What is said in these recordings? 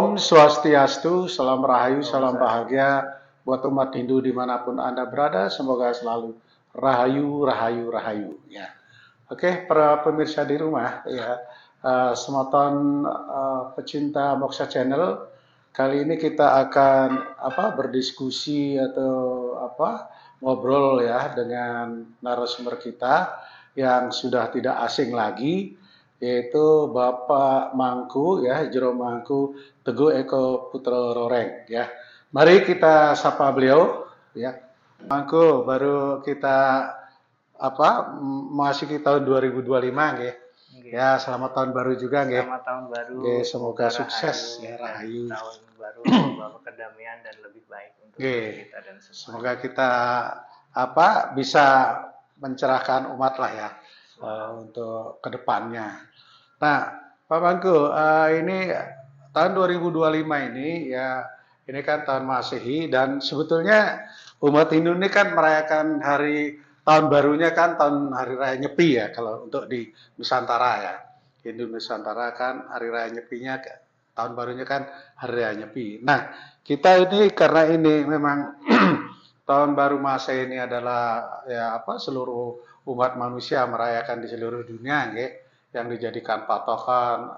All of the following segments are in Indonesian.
Om Swastiastu, salam rahayu, Om salam bahagia Swastiastu. buat umat Hindu dimanapun Anda berada. Semoga selalu rahayu, rahayu, rahayu. Ya. Oke, para pemirsa di rumah, ya, semoton pecinta Moksha Channel. Kali ini kita akan berdiskusi atau ngobrol ya dengan narasumber kita yang sudah tidak asing lagi, yaitu Bapak Mangku ya, Jero Mangku Teguh Eko Putra Roreng ya. Mari kita sapa beliau ya. Mangku, baru kita masuk tahun 2025 nggih. Ya, selamat tahun baru juga nggih. Selamat tahun baru. Nggih, semoga sukses ya, rahayu. Tahun baru membawa kedamaian dan lebih baik untuk kita dan semua. Semoga kita bisa mencerahkan umat lah ya untuk kedepannya. Nah, Pak Bangku, ini tahun 2025 ini ya, ini kan tahun Masehi dan sebetulnya umat Hindu ini kan merayakan hari tahun barunya kan tahun hari raya Nyepi ya, kalau untuk di Nusantara ya. Hindu Nusantara kan hari raya Nyepinya tahun barunya kan hari raya Nyepi. Nah, kita ini karena ini memang tahun baru Masehi ini adalah ya seluruh umat manusia merayakan di seluruh dunia nggih, yang dijadikan patokan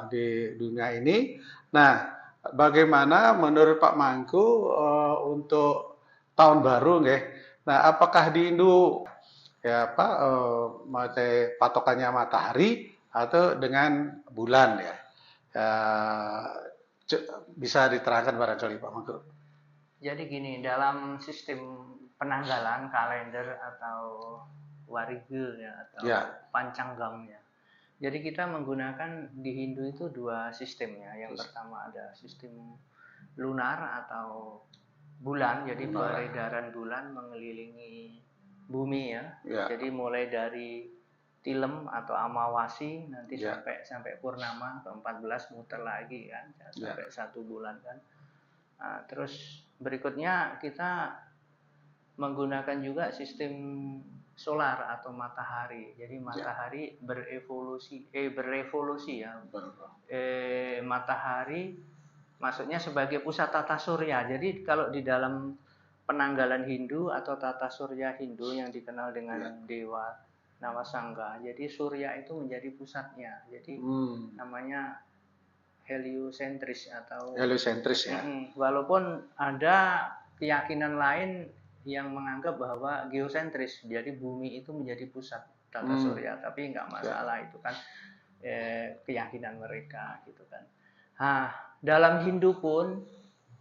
di dunia ini. Nah, bagaimana menurut Pak Mangku untuk tahun baru nggih? Nah, apakah di Indo ya patokannya matahari atau dengan bulan ya? Bisa diterangkan barangkali Pak Mangku. Jadi gini, dalam sistem penanggalan kalender atau warige ya atau pancanggam ya. Jadi kita menggunakan di Hindu itu dua sistemnya. Yang pertama ada sistem lunar atau bulan, jadi peredaran bulan mengelilingi bumi ya. Jadi mulai dari tilem atau amawasi nanti sampai purnama ke-14 muter lagi kan, sampai 1 bulan kan. Nah, terus berikutnya kita menggunakan juga sistem solar atau matahari. Jadi matahari berevolusi ya. Matahari maksudnya sebagai pusat tata surya. Jadi kalau di dalam penanggalan Hindu atau tata surya Hindu yang dikenal dengan Dewa Nawasangga, jadi surya itu menjadi pusatnya. Jadi namanya heliosentris atau heliosentris ya. Walaupun ada keyakinan lain yang menganggap bahwa geosentris, jadi bumi itu menjadi pusat tata surya, tapi nggak masalah itu kan keyakinan mereka gitu kan. Nah, dalam Hindu pun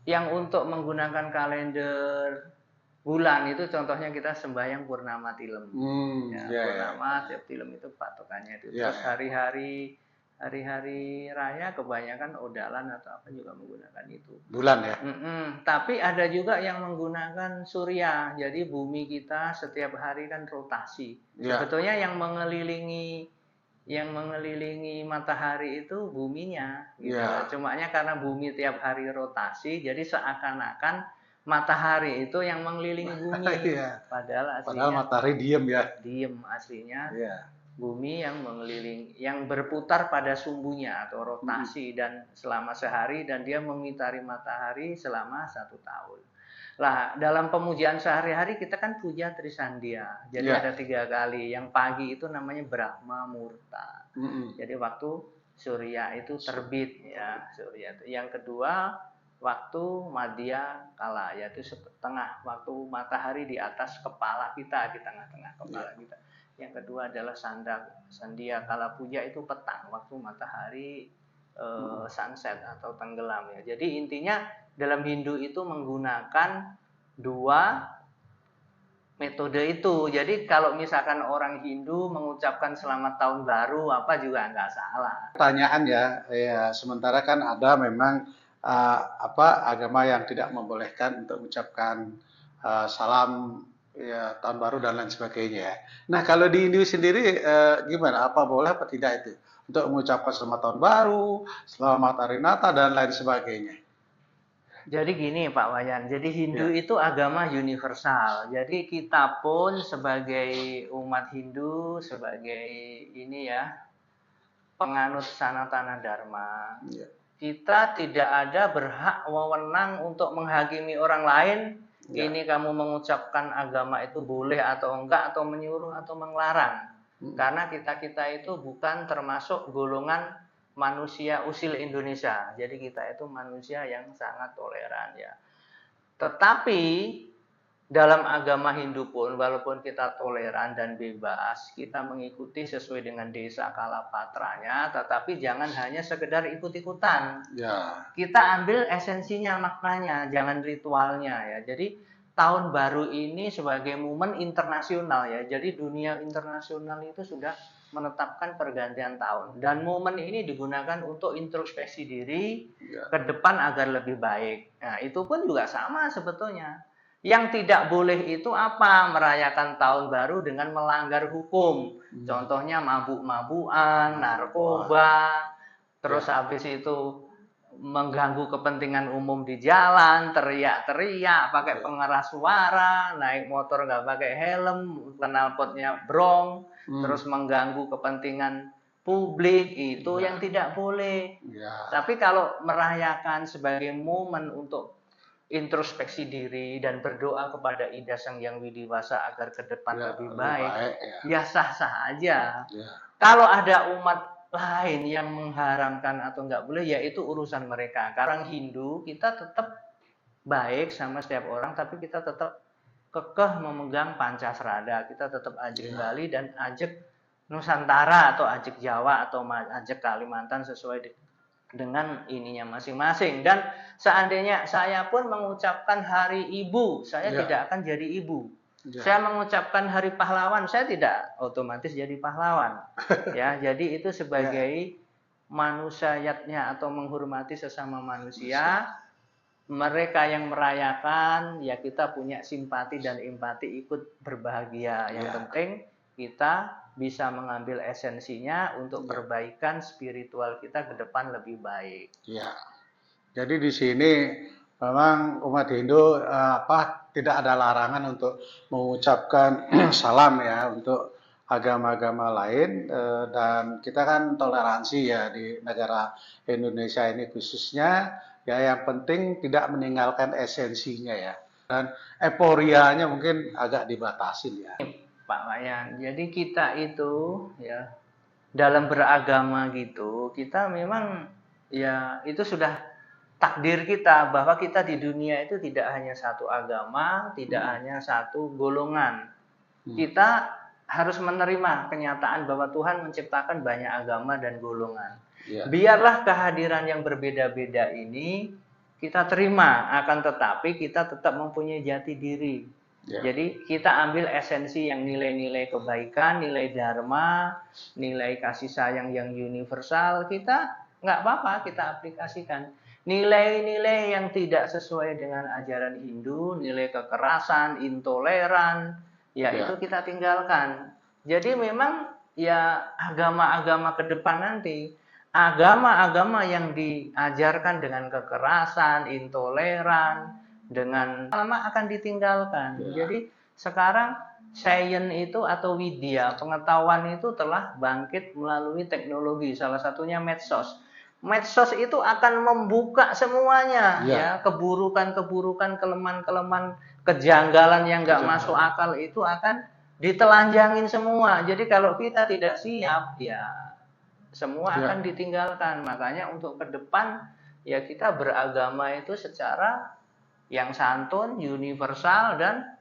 yang untuk menggunakan kalender bulan itu contohnya kita sembahyang purnama tilem. Purnama tiap tilem itu patokannya itu. Terus hari-hari raya kebanyakan odalan atau apa juga menggunakan itu. Bulan ya. Tapi ada juga yang menggunakan surya. Jadi bumi kita setiap hari kan rotasi. Sebetulnya yang mengelilingi matahari itu buminya gitu. Cumanya karena bumi tiap hari rotasi, jadi seakan-akan matahari itu yang mengelilingi bumi. Padahal matahari diem ya. Diem aslinya. Bumi yang mengelilingi, yang berputar pada sumbunya atau rotasi dan selama sehari, dan dia mengitari matahari selama 1 tahun. Lah, dalam pemujaan sehari-hari kita kan puja Trisandia. Jadi ada 3 kali. Yang pagi itu namanya Brahma Murta. Jadi waktu surya itu terbit ya, surya itu. Yang kedua waktu Madhya Kala, yaitu setengah waktu matahari di atas kepala kita, di tengah-tengah kepala kita. Yang kedua adalah Sandhya Kala Puja, itu petang, waktu matahari sunset atau tenggelam ya. Jadi intinya dalam Hindu itu menggunakan 2 metode itu. Jadi kalau misalkan orang Hindu mengucapkan selamat tahun baru apa juga nggak salah. Pertanyaan ya, sementara kan ada memang agama yang tidak membolehkan untuk mengucapkan salam ya tahun baru dan lain sebagainya. Nah, kalau di Hindu sendiri gimana? Apa boleh apa tidak itu untuk mengucapkan selamat tahun baru, selamat hari Natal dan lain sebagainya? Jadi gini Pak Wayan, jadi Hindu itu agama universal. Jadi kita pun sebagai umat Hindu, sebagai ini ya, penganut Sanatana Dharma, kita tidak ada berhak wewenang untuk menghakimi orang lain. Ya. Ini kamu mengucapkan agama itu boleh atau enggak, atau menyuruh atau melarang. Karena kita itu bukan termasuk golongan manusia usil Indonesia. Jadi kita itu manusia yang sangat toleran ya. Tetapi dalam agama Hindu pun, walaupun kita toleran dan bebas, kita mengikuti sesuai dengan desa kalapatranya, tetapi jangan hanya sekedar ikut-ikutan. Ya. Kita ambil esensinya, maknanya, jangan ritualnya ya. Jadi tahun baru ini sebagai momen internasional ya. Jadi dunia internasional itu sudah menetapkan pergantian tahun, dan momen ini digunakan untuk introspeksi diri ke depan agar lebih baik. Nah, itu pun juga sama sebetulnya. Yang tidak boleh itu apa? Merayakan tahun baru dengan melanggar hukum. Contohnya mabuk-mabukan, narkoba, terus habis itu mengganggu kepentingan umum di jalan, teriak-teriak, pakai pengeras suara, naik motor nggak pakai helm, knalpotnya brong, terus mengganggu kepentingan publik, itu yang tidak boleh. Tapi kalau merayakan sebagai momen untuk introspeksi diri dan berdoa kepada Ida Sang Hyang Widiwasa agar ke depan lebih baik, ya sah-sah aja. Kalau ada umat lain yang mengharamkan atau nggak boleh, ya itu urusan mereka. Karena Hindu kita tetap baik sama setiap orang, tapi kita tetap kekeh memegang Pancasrada. Kita tetap ajak Bali dan ajak Nusantara atau ajak Jawa atau ajak Kalimantan sesuai dengan ininya masing-masing. Dan seandainya saya pun mengucapkan Hari Ibu, saya tidak akan jadi ibu. Saya mengucapkan Hari Pahlawan, saya tidak otomatis jadi pahlawan. Ya, jadi itu sebagai manusiatnya atau menghormati sesama manusia. Mereka yang merayakan, ya kita punya simpati dan empati, ikut berbahagia. Yang penting kita bisa mengambil esensinya untuk perbaikan spiritual kita ke depan lebih baik. Ya. Jadi di sini memang umat Hindu tidak ada larangan untuk mengucapkan salam ya untuk agama-agama lain, dan kita kan toleransi ya di negara Indonesia ini khususnya ya, yang penting tidak meninggalkan esensinya ya, dan euforianya mungkin agak dibatasin ya. Pak Wayan, jadi kita itu ya dalam beragama gitu, kita memang ya itu sudah takdir kita bahwa kita di dunia itu tidak hanya satu agama, tidak hanya satu golongan. Kita harus menerima kenyataan bahwa Tuhan menciptakan banyak agama dan golongan. Biarlah kehadiran yang berbeda-beda ini kita terima, akan tetapi kita tetap mempunyai jati diri. Jadi kita ambil esensi yang nilai-nilai kebaikan, nilai dharma, nilai kasih sayang yang universal, kita nggak apa-apa kita aplikasikan. Nilai-nilai yang tidak sesuai dengan ajaran Hindu, nilai kekerasan, intoleran, ya itu kita tinggalkan. Jadi memang ya agama-agama ke depan nanti, agama-agama yang diajarkan dengan kekerasan, intoleran, dengan lama akan ditinggalkan. Jadi sekarang sains itu atau widya, pengetahuan itu telah bangkit melalui teknologi, salah satunya medsos. Medsos itu akan membuka semuanya ya, keburukan-keburukan, kelemahan-kelemahan, kejanggalan yang nggak masuk akal itu akan ditelanjangin semua. Jadi kalau kita tidak siap ya semua akan ditinggalkan. Makanya untuk ke depan ya kita beragama itu secara yang santun, universal, dan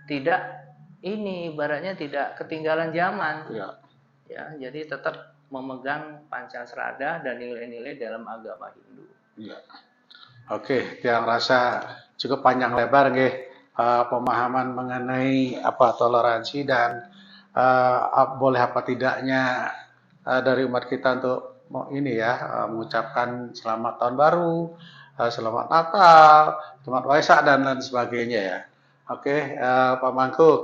tidak ini ibaratnya tidak ketinggalan zaman. Ya, jadi tetap memegang Pancasrada dan nilai-nilai dalam agama Hindu. Oke, yang rasa cukup panjang lebar nggih pemahaman mengenai toleransi dan boleh apa tidaknya dari umat kita untuk mengucapkan selamat tahun baru, selamat Natal, selamat Waisak dan lain sebagainya ya. Oke, Pak Mangku,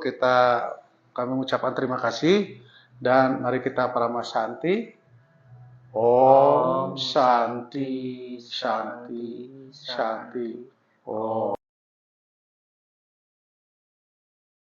kami mengucapkan terima kasih. Dan mari kita Parama Shanti. Om Shanti, Shanti, Shanti. Om.